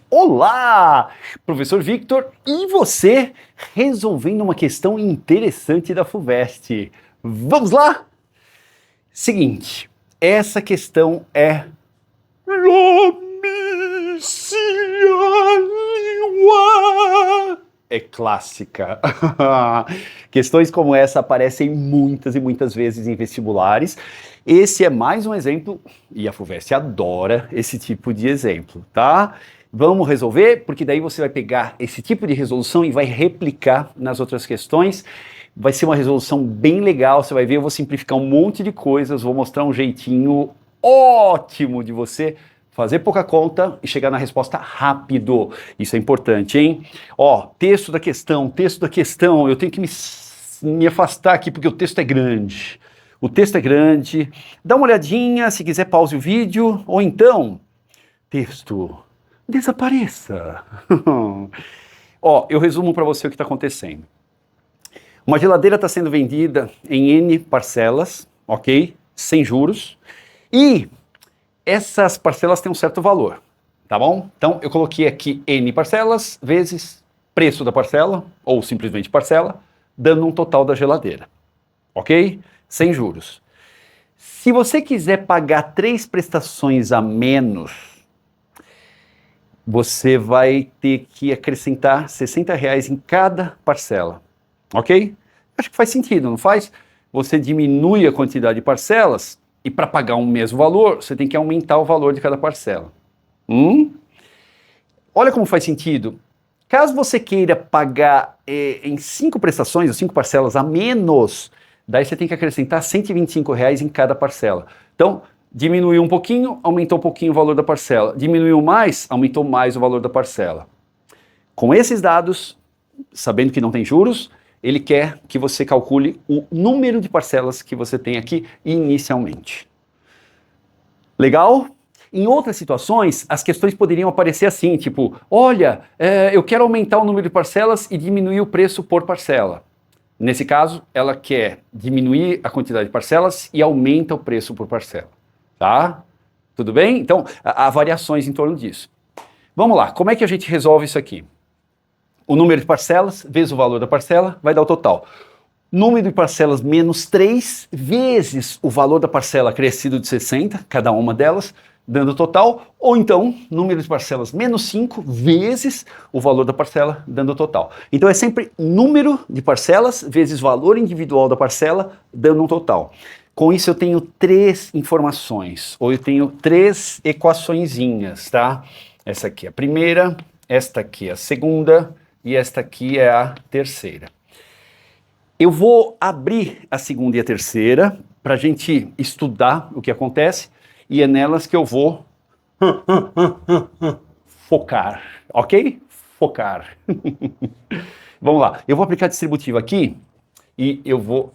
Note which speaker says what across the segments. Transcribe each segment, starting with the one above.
Speaker 1: Olá, professor Victor, e você resolvendo uma questão interessante da FUVEST. Vamos lá? Seguinte, essa questão é Lame-se a língua. É clássica. Questões como essa aparecem muitas e muitas vezes em vestibulares. Esse é mais um exemplo, e a FUVEST adora esse tipo de exemplo, tá? Vamos resolver, porque daí você vai pegar esse tipo de resolução e vai replicar nas outras questões. Vai ser uma resolução bem legal, você vai ver, eu vou simplificar um monte de coisas, vou mostrar um jeitinho ótimo de você fazer pouca conta e chegar na resposta rápido. Isso é importante, hein? Ó, texto da questão, eu tenho que me afastar aqui porque o texto é grande. O texto é grande. Dá uma olhadinha, se quiser pause o vídeo, ou então, texto, desapareça. Ó, eu resumo para você o que está acontecendo. Uma geladeira está sendo vendida em N parcelas, ok? Sem juros. E essas parcelas têm um certo valor, tá bom? Então eu coloquei aqui N parcelas vezes preço da parcela, ou simplesmente parcela, dando um total da geladeira, ok? Sem juros. Se você quiser pagar 3 prestações a menos, você vai ter que acrescentar R$60 em cada parcela, ok? Acho que faz sentido, não faz? Você diminui a quantidade de parcelas e para pagar um mesmo valor, você tem que aumentar o valor de cada parcela. Olha como faz sentido. Caso você queira pagar em 5 prestações, ou 5 parcelas a menos, daí você tem que acrescentar R$125 em cada parcela. Então, diminuiu um pouquinho, aumentou um pouquinho o valor da parcela. Diminuiu mais, aumentou mais o valor da parcela. Com esses dados, sabendo que não tem juros, ele quer que você calcule o número de parcelas que você tem aqui inicialmente. Legal? Em outras situações, as questões poderiam aparecer assim, tipo, olha, eu quero aumentar o número de parcelas e diminuir o preço por parcela. Nesse caso, ela quer diminuir a quantidade de parcelas e aumenta o preço por parcela. Tá? Tudo bem? Então, há variações em torno disso. Vamos lá, como é que a gente resolve isso aqui? O número de parcelas vezes o valor da parcela vai dar o total. Número de parcelas menos 3 vezes o valor da parcela acrescido de 60, cada uma delas, dando o total. Ou então, número de parcelas menos 5 vezes o valor da parcela, dando o total. Então é sempre número de parcelas vezes valor individual da parcela, dando um total. Com isso eu tenho 3 informações, ou eu tenho 3 equaçõezinhas, tá? Essa aqui é a primeira, esta aqui é a segunda, e esta aqui é a terceira. Eu vou abrir a segunda e a terceira para a gente estudar o que acontece e é nelas que eu vou focar, ok? Focar. Vamos lá, eu vou aplicar a distributiva aqui e eu vou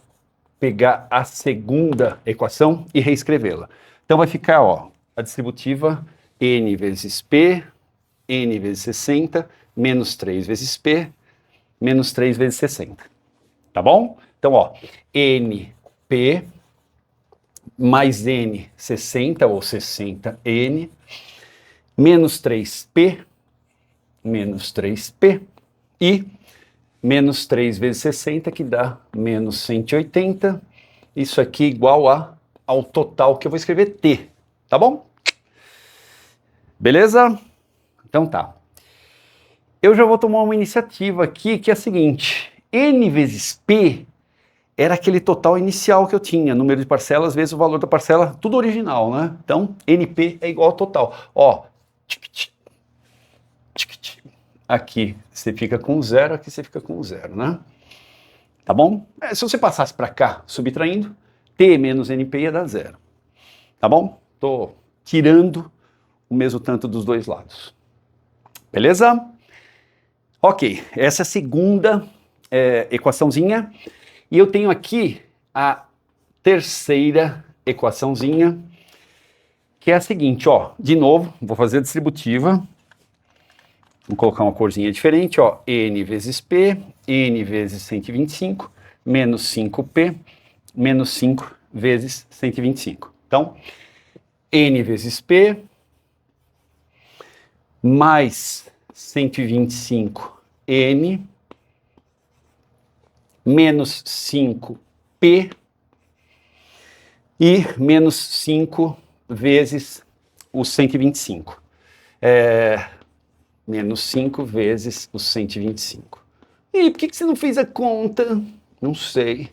Speaker 1: pegar a segunda equação e reescrevê-la. Então vai ficar, ó, a distributiva N vezes P, N vezes 60, menos 3 vezes P, menos 3 vezes 60. Tá bom? Então, ó, NP mais N 60 ou 60N, menos 3P, menos 3P e menos 3 vezes 60, que dá menos 180. Isso aqui igual ao total que eu vou escrever T, tá bom? Beleza? Então tá. Eu já vou tomar uma iniciativa aqui que é a seguinte: N vezes P era aquele total inicial que eu tinha, número de parcelas vezes o valor da parcela, tudo original, né? Então, NP é igual ao total. Ó, aqui você fica com 0, aqui você fica com 0, né? Tá bom? Se você passasse para cá, subtraindo, T menos NP ia dar 0. Tá bom? Tô tirando o mesmo tanto dos dois lados. Beleza? Ok, essa é a segunda equaçãozinha. E eu tenho aqui a terceira equaçãozinha, que é a seguinte, ó. De novo, vou fazer a distributiva. Vou colocar uma corzinha diferente, ó. N vezes P, N vezes 125, menos 5P, menos 5 vezes 125. Então, N vezes P, mais 125N menos 5P e menos 5 vezes os 125. Menos 5 vezes os 125. E por que você não fez a conta? Não sei.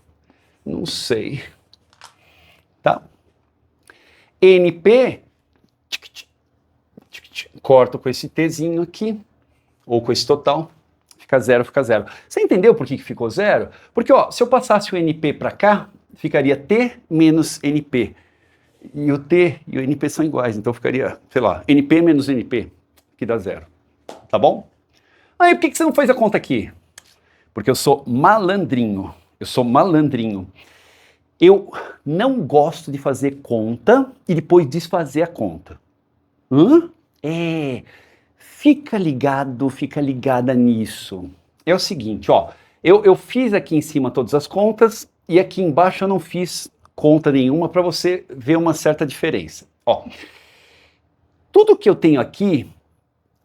Speaker 1: Tá? NP, corto com esse Tzinho aqui, ou com esse total, fica zero. Você entendeu por que ficou zero? Porque, ó, se eu passasse o NP para cá, ficaria T menos NP. E o T e o NP são iguais, então ficaria, sei lá, NP menos NP, que dá zero. Tá bom? Aí, por que você não fez a conta aqui? Porque eu sou malandrinho. Eu não gosto de fazer conta e depois desfazer a conta. Fica ligada nisso. É o seguinte, ó, eu fiz aqui em cima todas as contas e aqui embaixo eu não fiz conta nenhuma para você ver uma certa diferença. Ó, tudo que eu tenho aqui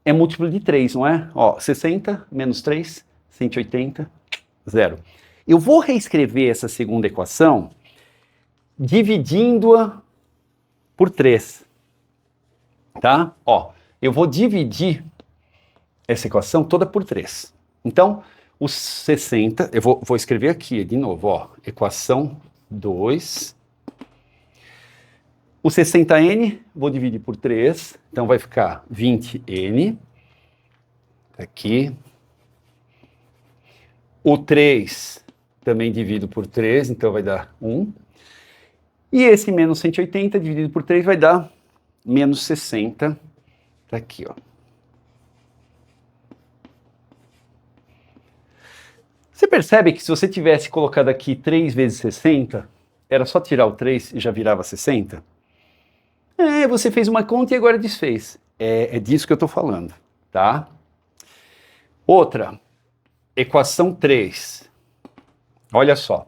Speaker 1: é múltiplo de 3, não é? Ó, 60 menos 3, 180, zero. Eu vou reescrever essa segunda equação dividindo-a por 3, tá? Ó, eu vou dividir essa equação toda por 3. Então, os 60, eu vou escrever aqui de novo, ó, equação 2. O 60N, vou dividir por 3, então vai ficar 20N, aqui. O 3 também divido por 3, então vai dar 1. E esse menos 180 dividido por 3 vai dar menos 60, tá aqui, ó. Você percebe que se você tivesse colocado aqui 3 vezes 60, era só tirar o 3 e já virava 60? Você fez uma conta e agora desfez. É disso que eu estou falando, tá? Outra, equação 3. Olha só.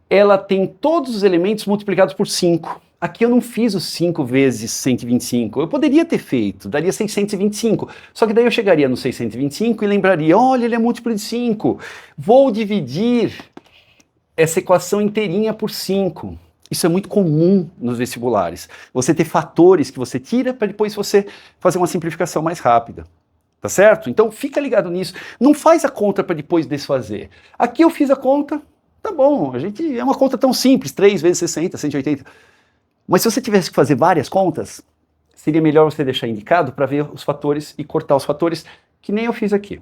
Speaker 1: Ela tem todos os elementos multiplicados por 5. Aqui eu não fiz os 5 vezes 125. Eu poderia ter feito, daria 625. Só que daí eu chegaria no 625 e lembraria, olha, ele é múltiplo de 5. Vou dividir essa equação inteirinha por 5. Isso é muito comum nos vestibulares. Você ter fatores que você tira para depois você fazer uma simplificação mais rápida. Tá certo? Então fica ligado nisso. Não faz a conta para depois desfazer. Aqui eu fiz a conta, tá bom, é uma conta tão simples, 3 vezes 60, 180. Mas se você tivesse que fazer várias contas, seria melhor você deixar indicado para ver os fatores e cortar os fatores, que nem eu fiz aqui.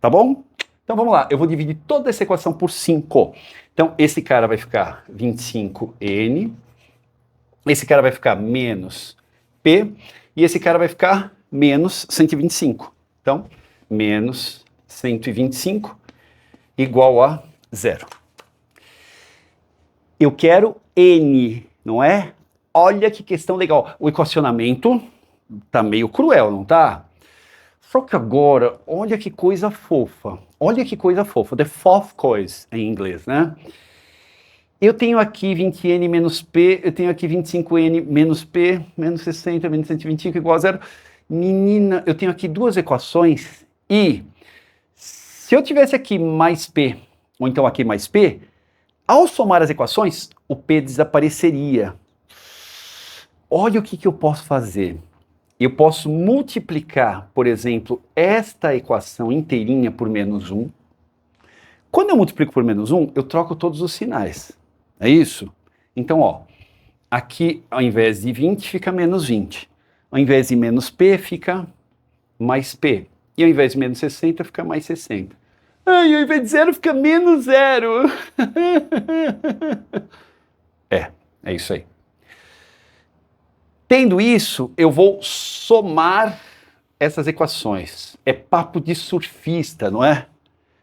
Speaker 1: Tá bom? Então vamos lá, eu vou dividir toda essa equação por 5. Então esse cara vai ficar 25N, esse cara vai ficar menos P, e esse cara vai ficar menos 125. Então, menos 125 igual a 0. Eu quero N, não é? Olha que questão legal. O equacionamento tá meio cruel, não tá? Só que agora, olha que coisa fofa. Olha que coisa fofa. The fourth coisa em inglês, né? Eu tenho aqui 20N menos P, eu tenho aqui 25N menos P, menos 60, menos 125 igual a 0. Menina, eu tenho aqui duas equações e se eu tivesse aqui mais P, ou então aqui mais P, ao somar as equações, o P desapareceria. Olha o que eu posso fazer. Eu posso multiplicar, por exemplo, esta equação inteirinha por menos 1. Quando eu multiplico por menos 1, eu troco todos os sinais. É isso? Então, ó, aqui ao invés de 20 fica menos 20. Ao invés de menos P fica mais P. E ao invés de menos 60 fica mais 60. Ai, ao invés de 0 fica menos 0. É isso aí. Tendo isso, eu vou somar essas equações. É papo de surfista, não é?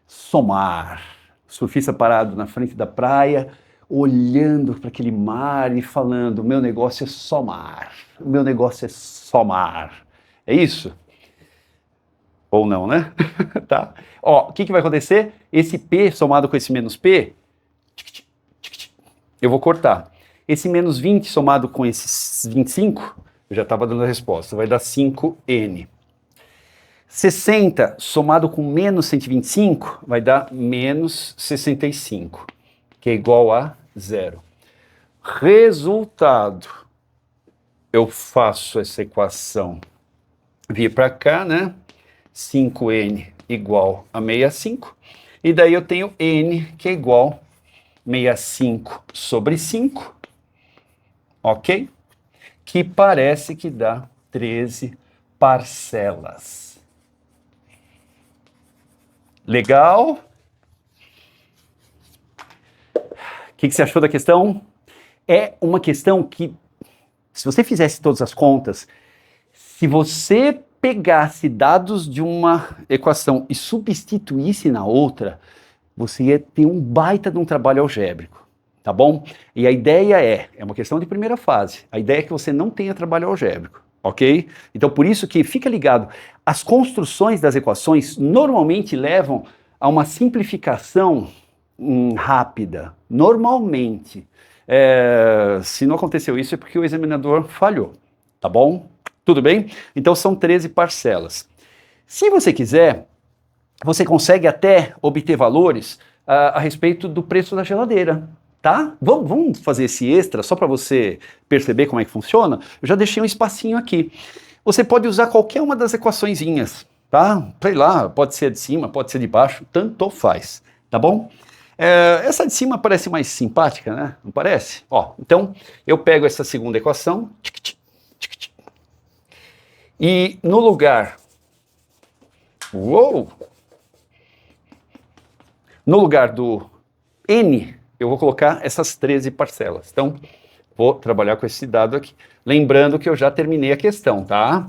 Speaker 1: Somar. Surfista parado na frente da praia, olhando para aquele mar e falando, meu negócio é somar. O meu negócio é somar. É isso? Ou não, né? Tá? Ó, o que vai acontecer? Esse P somado com esse menos P, eu vou cortar. Esse menos 20 somado com esses 25 Eu já estava dando a resposta. Vai dar 5N. 60 somado com menos 125 vai dar menos 65, que é igual a 0. Resultado. Eu faço essa equação vir para cá, né? 5N igual a 65. E daí eu tenho N, que é igual a 65 sobre 5. Ok? Que parece que dá 13 parcelas. Legal? O que você achou da questão? É uma questão que, se você fizesse todas as contas, se você pegasse dados de uma equação e substituísse na outra, você ia ter um baita de um trabalho algébrico, tá bom? E a ideia é uma questão de primeira fase, a ideia é que você não tenha trabalho algébrico, ok? Então por isso que fica ligado, as construções das equações normalmente levam a uma simplificação rápida, normalmente. Se não aconteceu isso é porque o examinador falhou, tá bom? Tudo bem? Então são 13 parcelas. Se você quiser, você consegue até obter valores a respeito do preço da geladeira, tá? Vamos fazer esse extra só para você perceber como é que funciona? Eu já deixei um espacinho aqui. Você pode usar qualquer uma das equaçõezinhas, tá? Sei lá, pode ser de cima, pode ser de baixo, tanto faz, tá bom? Essa de cima parece mais simpática, né? Não parece? Ó, então eu pego essa segunda equação, e no lugar, no lugar do N, eu vou colocar essas 13 parcelas. Então, vou trabalhar com esse dado aqui. Lembrando que eu já terminei a questão, tá?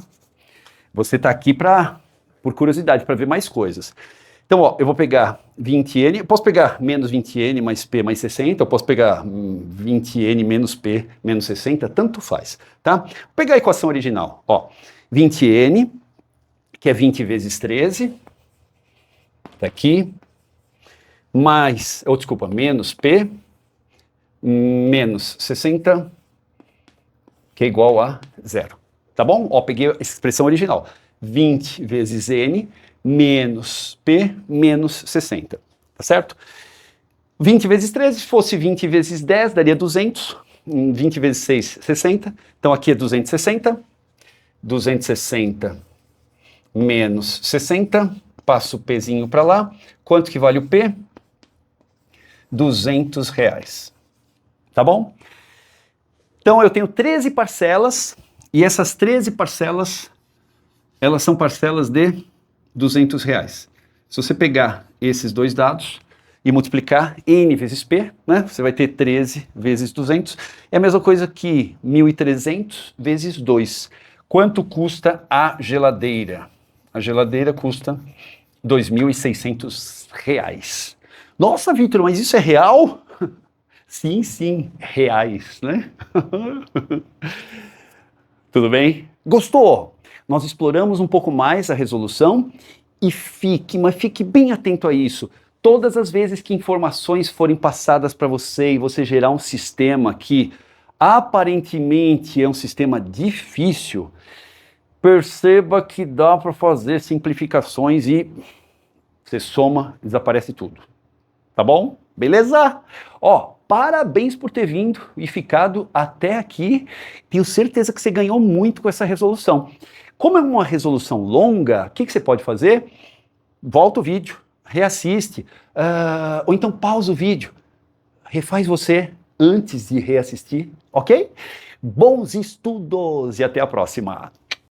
Speaker 1: Você está aqui por curiosidade, para ver mais coisas. Então, ó, eu vou pegar 20N, eu posso pegar menos 20N mais P mais 60, eu posso pegar 20N menos P menos 60, tanto faz, tá? Vou pegar a equação original, ó. 20N, que é 20 vezes 13, tá aqui, mais, menos P, menos 60, que é igual a 0, tá bom? Ó, peguei a expressão original, 20 vezes N, menos P, menos 60, tá certo? 20 vezes 13, se fosse 20 vezes 10, daria 200, 20 vezes 6, 60, então aqui é 260, 260 menos 60, passo o Pzinho para lá, quanto que vale o P? R$200, tá bom? Então eu tenho 13 parcelas, e essas 13 parcelas, elas são parcelas de R$200. Se você pegar esses dois dados e multiplicar N vezes P, né, você vai ter 13 vezes 200, é a mesma coisa que 1.300 vezes 2. Quanto custa a geladeira? A geladeira custa R$2.600. Nossa, Vitor, mas isso é real? Sim, sim, reais, né? Tudo bem? Gostou? Nós exploramos um pouco mais a resolução e fique bem atento a isso. Todas as vezes que informações forem passadas para você e você gerar um sistema que aparentemente é um sistema difícil, perceba que dá para fazer simplificações e você soma, desaparece tudo. Tá bom? Beleza? Ó, parabéns por ter vindo e ficado até aqui. Tenho certeza que você ganhou muito com essa resolução. Como é uma resolução longa, o que você pode fazer? Volta o vídeo, reassiste, ou então pausa o vídeo, refaz você antes de reassistir, ok? Bons estudos e até a próxima!